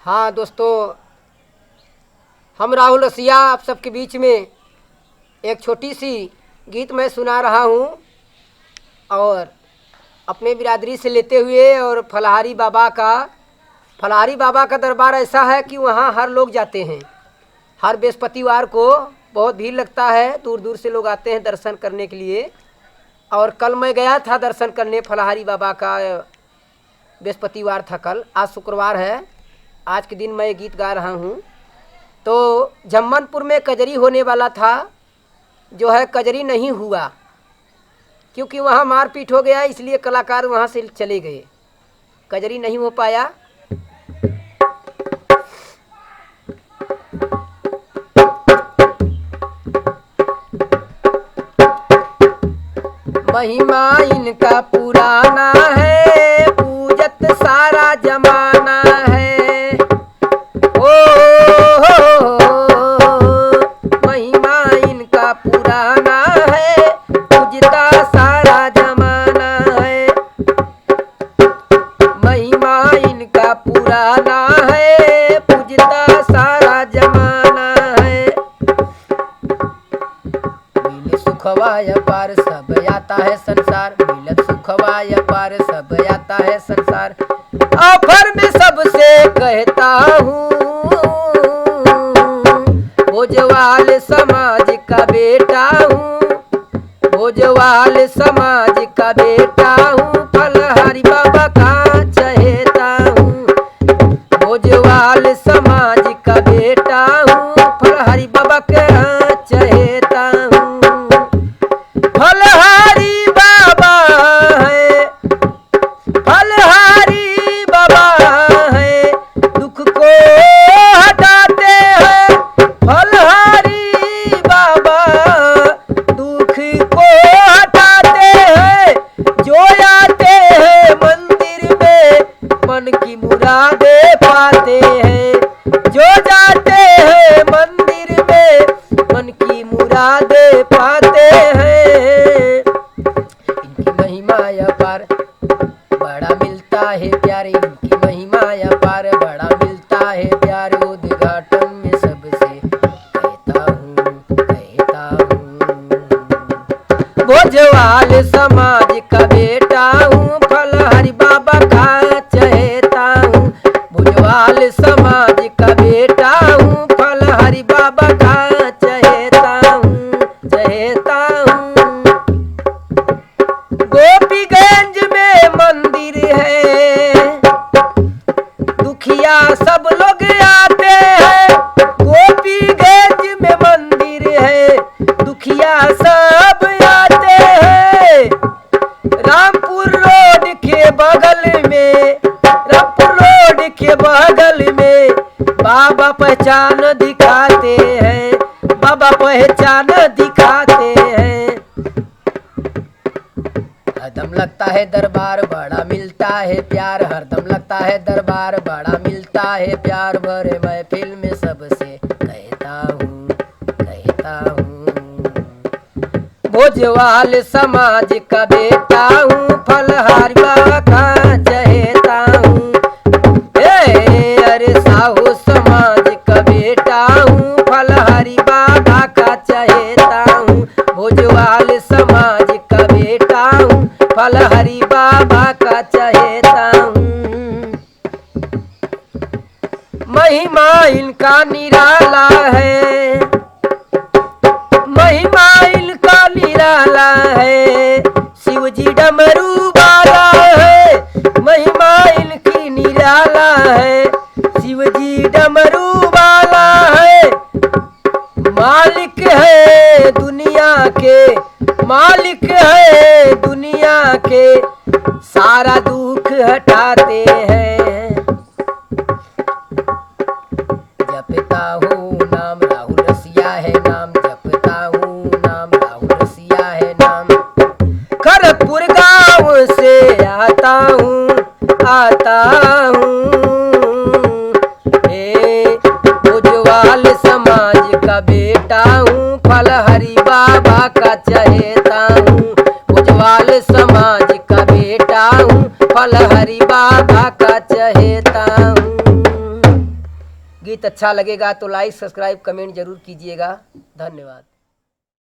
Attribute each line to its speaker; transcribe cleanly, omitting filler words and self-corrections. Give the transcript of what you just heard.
Speaker 1: हाँ दोस्तों, हम राहुल रसिया आप सबके बीच में एक छोटी सी गीत मैं सुना रहा हूँ और अपने बिरादरी से लेते हुए। और फलाहारी बाबा का दरबार ऐसा है कि वहाँ हर लोग जाते हैं। हर बृहस्पतिवार को बहुत भीड़ लगता है, दूर दूर से लोग आते हैं दर्शन करने के लिए। और कल मैं गया था दर्शन करने फलाहारी बाबा का। बृहस्पतिवार था कल, आज शुक्रवार है। आज के दिन मैं गीत गा रहा हूँ। तो जम्मनपुर में कजरी होने वाला था, जो है कजरी नहीं हुआ क्योंकि वहाँ मारपीट हो गया, इसलिए कलाकार वहाँ से चले गए। कजरी नहीं हो पाया। महिमा इनका पुराना है, पूजत सारा जमाना है। ओ महिमा इनका पुराना है, पूजता सारा जमाना है। महिमा इनका पुराना है, पूजता सारा जमाना है। मिल सुखवाय पार सब आता है संसार, मिलत सुखवाय पार सब आता है संसार। ऑफर में सबसे कहता हूँ, भोजवाल समाज का बेटा हूँ, भोजवाल समाज का बेटा हूँ। फलहारी बाबा का चहेता हूँ, भोजवाल समाज का बेटा हूँ। फलहारी बाबा का चहेता हूँ। फलहारी बाबा है, फलहारी बाबा है, दुख को हटाते हैं। फलहारी बाबा दुख को हटाते हैं। जो आते हैं मंदिर में मन की मुरादें पाते हैं। जो जाते हैं मंदिर में मन की मुरादें पाते हैं। इनकी महिमा अपार बड़ा मिलता है प्यार, इनकी महिमा अपार बड़ा मिलता है प्यार। उद्घाटन में सबसे कहता हूँ भोजवाल समाज का बेटा हूँ। फलहारी बाबा का चहेता हूँ, भोजवाल समाज का बेटा हूँ। फलहारी बाबा का चहेता हूँ, चहेता हूँ। गोपीगंज में मंदिर है, दुखिया सब लोग आते हैं। गोपीगंज में मंदिर है, दुखिया सब आते हैं। रामपुर रोड के बगल में, रामपुर रोड के बगल में बाबा पहचान दिखाते हैं, बाबा पहचान दिखाते हैं। हरदम लगता है दरबार बड़ा मिलता है प्यार, हरदम लगता है दरबार बड़ा मिलता है प्यार। भरे महफिल में सबसे कहता हूँ, कहता हूँ। भोजवाल समाज का बेटा हूँ, फलहारी बाबा का चहेता हूँ। अरे साहू समाज का बेटा हूँ, फलहारी बाबा का चहेता हूँ। भोजवाल समाज का बेटा हूँ, फलहारी बाबा का चहेता हूँ। महिमा इनका निराला है, महिमा इनका निराला है। शिवजी डमरू वाला है, महिमा इनकी निराला है। शिवजी डमरू वाला है, मालिक है दुनिया के, मालिक है दुनिया के। सारा दुख हटाते हैं। जपता हूँ नाम राहुल रसिया है नाम, जपता हूँ नाम राहुल रसिया है नाम। खरगपुर गाँव से आता हूँ, आता हूँ। भोजवाल समाज का बेटा हूँ, फलहारी बाबा का चहेता हूँ। भोजवाल समाज का बेटा हूँ, फलहारी बाबा का गीत अच्छा लगेगा तो लाइक सब्सक्राइब कमेंट जरूर कीजिएगा। धन्यवाद।